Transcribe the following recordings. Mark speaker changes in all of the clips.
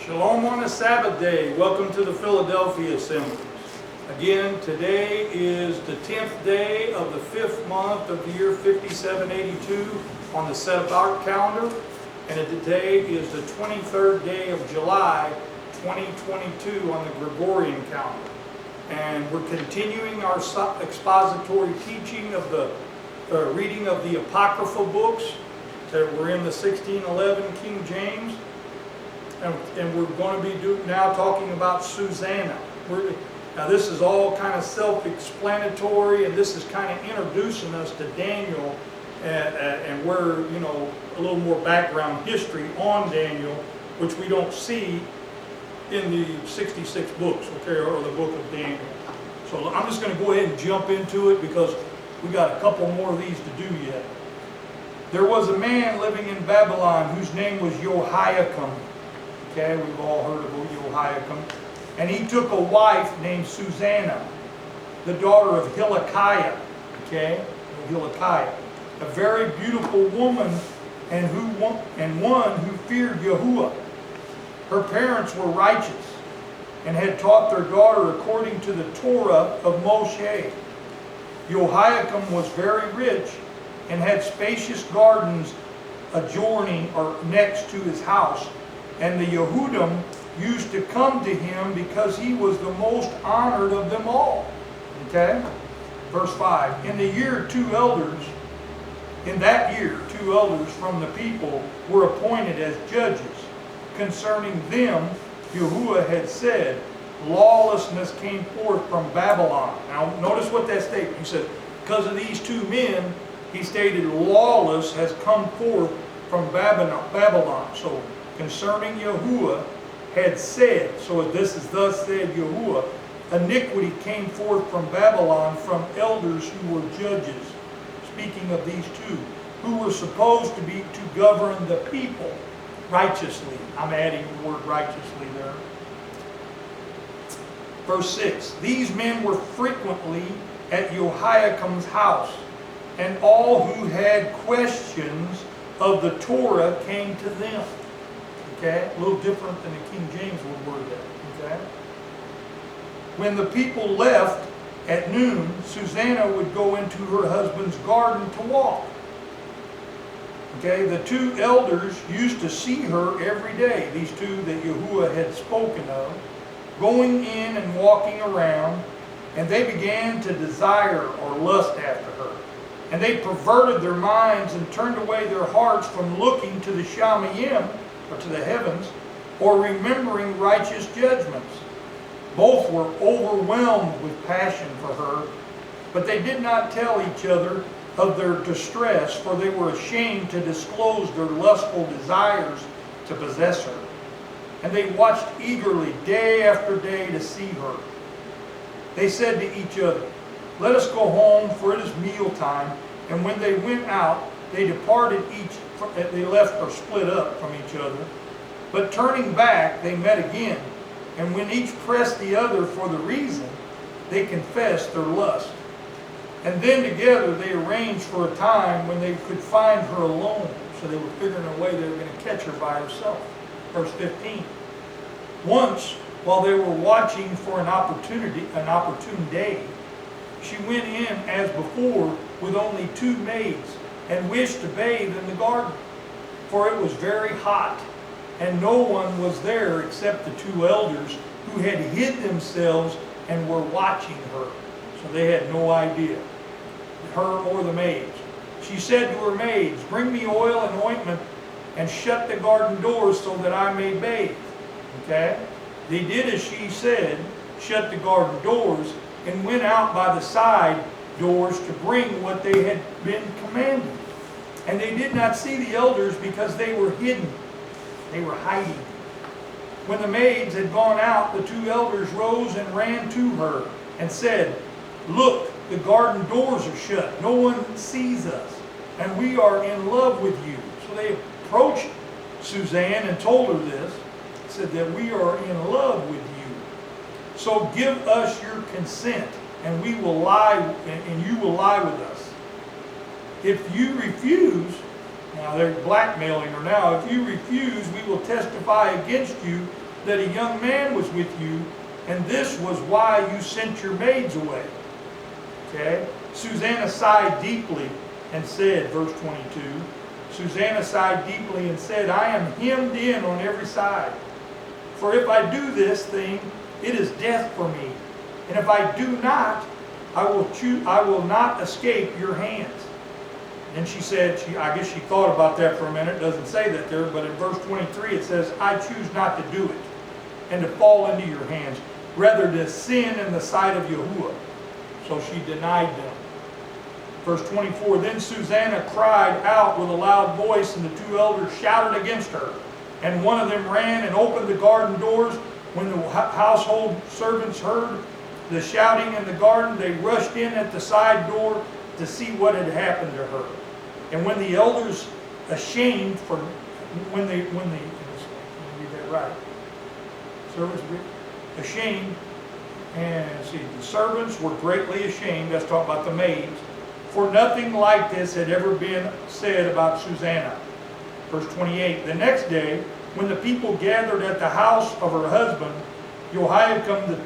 Speaker 1: Shalom on a Sabbath day. Welcome to the Philadelphia Assemblies. Again, today is the 10th day of the 5th month of the year 5782 on the set apart calendar. And today is the 23rd day of July 2022 on the Gregorian calendar. And we're continuing our expository teaching of the reading of the Apocryphal books that were in the 1611 King James. And we're going to be now talking about SUSANNA. Now this is all kind of self-explanatory, and this is kind of introducing us to Daniel and we're, a little more background history on Daniel, which we don't see in the 66 books, okay, or the book of Daniel. So I'm just going to go ahead and jump into it because we got a couple more of these to do yet. There was a man living in Babylon whose name was Jehoiakim. Okay, we've all heard of Jehoiakim. And he took a wife named Susanna, the daughter of Hilkiah. Okay, Hilkiah, a very beautiful woman, and one who feared Yahuwah. Her parents were righteous and had taught their daughter according to the Torah of Moshe. Jehoiakim was very rich and had spacious gardens adjoining or next to his house. And the Yehudim used to come to him because he was the most honored of them all. Okay? Verse 5. In that year, two elders from the people were appointed as judges. Concerning them, Yahuwah had said, lawlessness came forth from Babylon. Now, notice what that statement. He said, because of these two men, he stated, lawless has come forth from Babylon. So, concerning Yahuwah had said, so this is thus said Yahuwah, iniquity came forth from Babylon from elders who were judges. Speaking of these two, who were supposed to govern the people righteously. I'm adding the word righteously there. Verse 6, these men were frequently at Jehoiakim's house, and all who had questions of the Torah came to them. Okay, a little different than the King James would word that. Okay. When the people left at noon, Susanna would go into her husband's garden to walk. Okay, the two elders used to see her every day, these two that Yahuwah had spoken of, going in and walking around, and they began to desire or lust after her. And they perverted their minds and turned away their hearts from looking to the Shamayim, or to the heavens, or remembering righteous judgments. Both were overwhelmed with passion for her, but they did not tell each other of their distress, for they were ashamed to disclose their lustful desires to possess her. And they watched eagerly day after day to see her. They said to each other, let us go home, for it is mealtime. And when they went out, they departed they left or split up from each other. But turning back, they met again. And when each pressed the other for the reason, they confessed their lust. And then together they arranged for a time when they could find her alone. So they were figuring a way they were going to catch her by herself. Verse 15. Once, while they were watching for an opportune day, she went in as before with only two maids, and wished to bathe in the garden, for it was very hot, and no one was there except the two elders who had hid themselves and were watching her. So they had no idea, her or the maids. She said to her maids, bring me oil and ointment, and shut the garden doors so that I may bathe. Okay? They did as she said, shut the garden doors, and went out by the side doors to bring what they had been commanded. And they did not see the elders because they were hidden. They were hiding. When the maids had gone out, the two elders rose and ran to her and said, look, the garden doors are shut. No one sees us, and we are in love with you. So they approached Suzanne and told her this, said that we are in love with you. So give us your consent, and we will lie, and you will lie with us. If you refuse, now they're blackmailing her now, if you refuse, we will testify against you that a young man was with you, and this was why you sent your maids away. Okay? Susanna sighed deeply and said, verse 22, Susanna sighed deeply and said, I am hemmed in on every side. For if I do this thing, it is death for me. And if I do not, I will not escape your hands. And she said, I guess she thought about that for a minute. It doesn't say that there, but in verse 23 it says, I choose not to do it, and to fall into your hands, rather to sin in the sight of Yahuwah. So she denied them. Verse 24, then Susanna cried out with a loud voice, and the two elders shouted against her. And one of them ran and opened the garden doors. When the household servants heard the shouting in the garden, they rushed in at the side door to see what had happened to her. And when the elders, ashamed for, let me read that right. Servants ashamed, and see, the servants were greatly ashamed. Let's talk about the maids. For nothing like this had ever been said about Susanna. Verse 28, the next day, when the people gathered at the house of her husband, Jehoiakim, the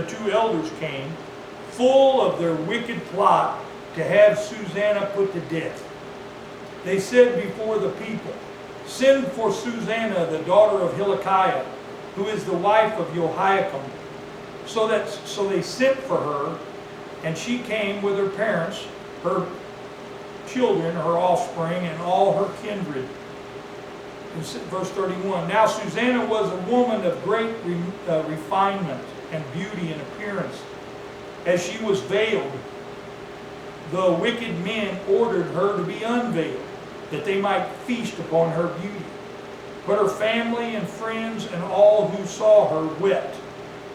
Speaker 1: two elders came, full of their wicked plot to have Susanna put to death. They said before the people, send for Susanna, the daughter of Hilkiah, who is the wife of Jehoiakim. So they sent for her, and she came with her parents, her children, her offspring, and all her kindred. In verse 31, now Susanna was a woman of great refinement and beauty and appearance. As she was veiled, the wicked men ordered her to be unveiled, that they might feast upon her beauty. But her family and friends and all who saw her wept.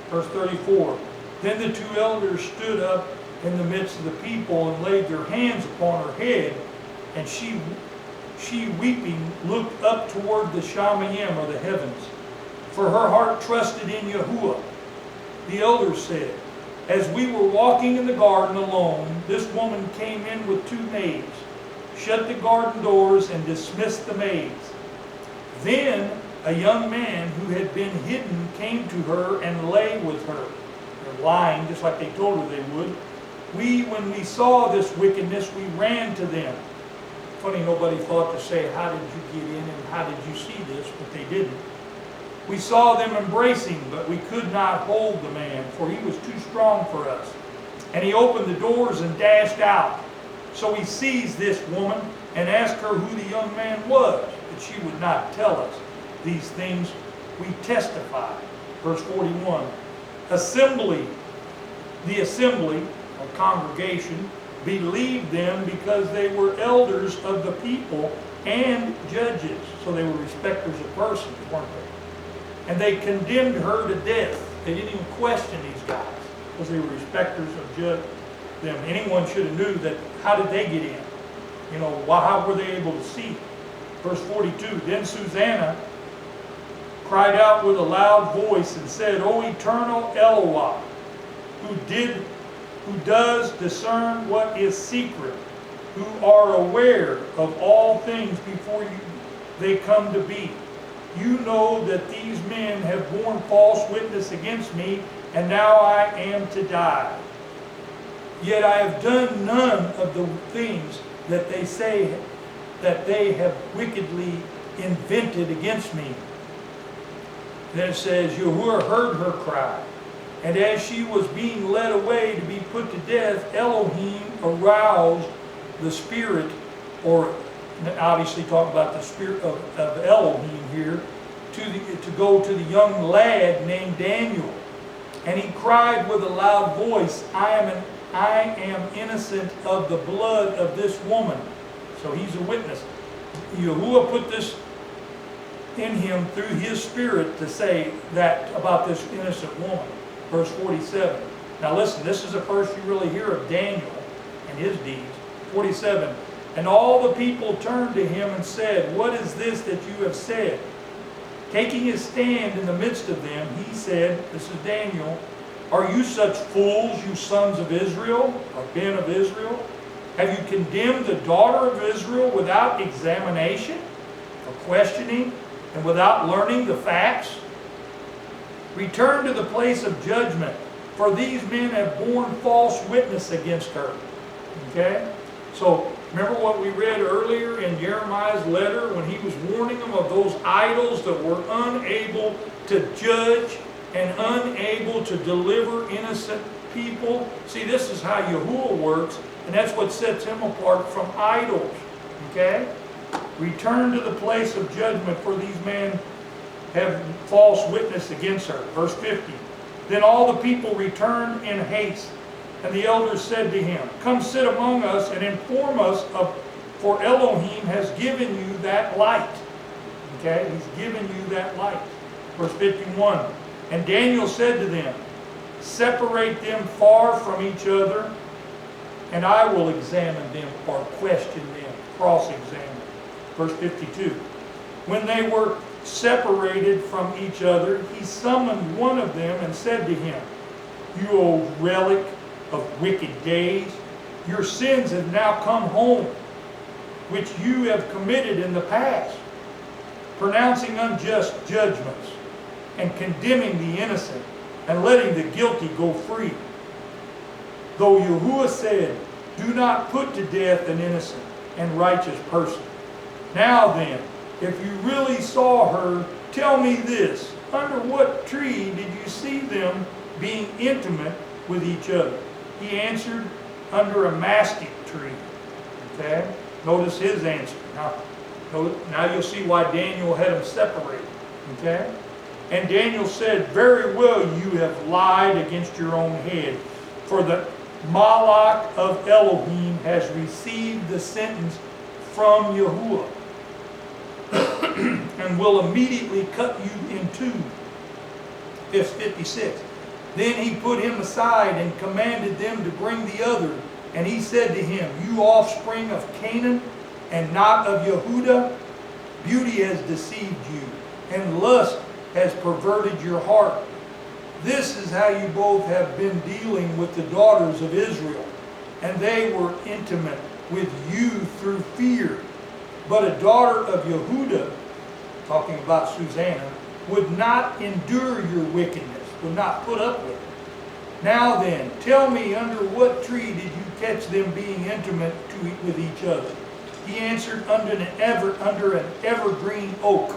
Speaker 1: Verse 34, then the two elders stood up in the midst of the people and laid their hands upon her head, and she weeping looked up toward the Shamayim, or the heavens, for her heart trusted in Yahuwah. The elders said, as we were walking in the garden alone, this woman came in with two maids, shut the garden doors, and dismissed the maids. Then a young man who had been hidden came to her and lay with her. They're lying, just like they told her they would. When we saw this wickedness, we ran to them. Funny, nobody thought to say, how did you get in and how did you see this? But they didn't. We saw them embracing, but we could not hold the man, for he was too strong for us. And he opened the doors and dashed out. So we seized this woman and asked her who the young man was, but she would not tell us. These things we testify. Verse 41, the assembly, or congregation, believed them because they were elders of the people and judges. So they were respecters of persons, weren't they? And they condemned her to death. They didn't even question these guys because they were respecters of them. Anyone should have knew that. How did they get in? You know, how were they able to see? Verse 42, then Susanna cried out with a loud voice and said, O eternal Elohim, who does discern what is secret, who are aware of all things before they come to be. You know that these men have borne false witness against me, and now I am to die. Yet I have done none of the things that they say that they have wickedly invented against me. Then it says, Yahuwah heard her cry, and as she was being led away to be put to death, Elohim aroused the spirit, or obviously talking about the spirit of Elohim here, to go to the young lad named Daniel. And he cried with a loud voice, I am innocent of the blood of this woman. So he's a witness. Yahuwah put this in him through his spirit to say that about this innocent woman. Verse 47. Now listen, this is the first you really hear of Daniel and his deeds. 47. And all the people turned to him and said, What is this that you have said? Taking his stand in the midst of them, he said, this is Daniel, Are you such fools, you sons of Israel, or men of Israel? Have you condemned the daughter of Israel without examination or questioning? and without learning the facts? Return to the place of judgment, for these men have borne false witness against her. Okay? So, remember what we read earlier in Jeremiah's letter when he was warning them of those idols that were unable to judge and unable to deliver innocent people? See, this is how Yahuwah works, and that's what sets him apart from idols. Okay? Return to the place of judgment, for these men have false witness against her. Verse 50. Then all the people returned in haste, and the elders said to him, come sit among us and inform us of, for Elohim has given you that light. Okay, he's given you that light. Verse 51. And Daniel said to them, separate them far from each other, and I will examine them or question them, cross-examine. Verse 52. When they were separated from each other, he summoned one of them and said to him, you old relic of wicked days, your sins have now come home, which you have committed in the past, pronouncing unjust judgments and condemning the innocent and letting the guilty go free. Though Yahuwah said, do not put to death an innocent and righteous person. Now then, if you really saw her, tell me this, under what tree did you see them being intimate with each other? He answered, under a mastic tree. Okay? Notice his answer. Now you'll see why Daniel had them separated. Okay? And Daniel said, very well you have lied against your own head, for the Malach of Elohim has received the sentence from Yahuwah, and will immediately cut you in two. Verse 56. Then he put him aside and commanded them to bring the other. And he said to him, you offspring of Canaan and not of Yehudah, beauty has deceived you, and lust has perverted your heart. This is how you both have been dealing with the daughters of Israel, and they were intimate with you through fear. But a daughter of Yehudah, talking about Susanna, would not endure your wickedness, would not put up with it. Now then, tell me, under what tree did you catch them being intimate with each other? He answered, under an evergreen oak.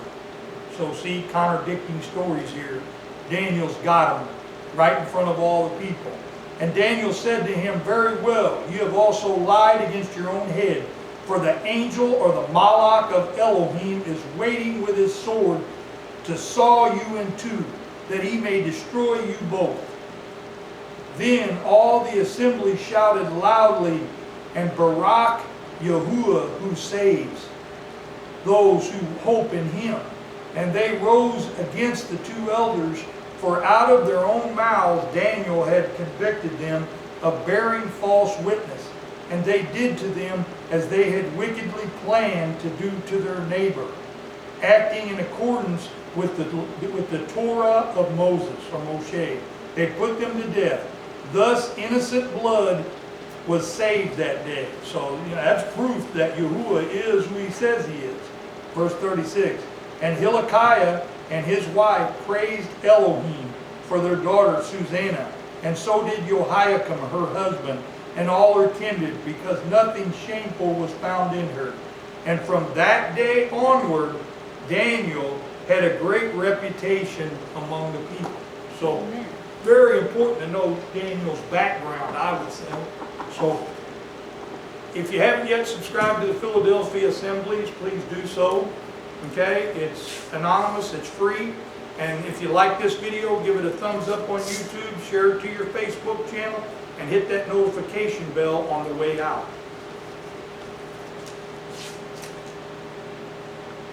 Speaker 1: So see, contradicting stories here. Daniel's got them right in front of all the people. And Daniel said to him, very well, you have also lied against your own head. For the angel or the Malach of Elohim is waiting with his sword to saw you in two, that he may destroy you both. Then all the assembly shouted loudly, and Barak Yahuwah who saves those who hope in him. And they rose against the two elders, for out of their own mouths Daniel had convicted them of bearing false witness. And they did to them as they had wickedly planned to do to their neighbor, acting in accordance with the Torah of Moses, or Moshe. They put them to death. Thus innocent blood was saved that day. So that's proof that Yahuwah is who he says he is. Verse 36. And Hilkiah and his wife praised Elohim for their daughter Susanna. And so did Jehoiakim her husband, and all her kindred, because nothing shameful was found in her. And from that day onward, Daniel had a great reputation among the people. So, very important to know Daniel's background, I would say. So, if you haven't yet subscribed to the Philadelphia Assemblies, please do so. Okay, it's anonymous, it's free. And if you like this video, give it a thumbs up on YouTube, share it to your Facebook channel, and hit that notification bell on the way out.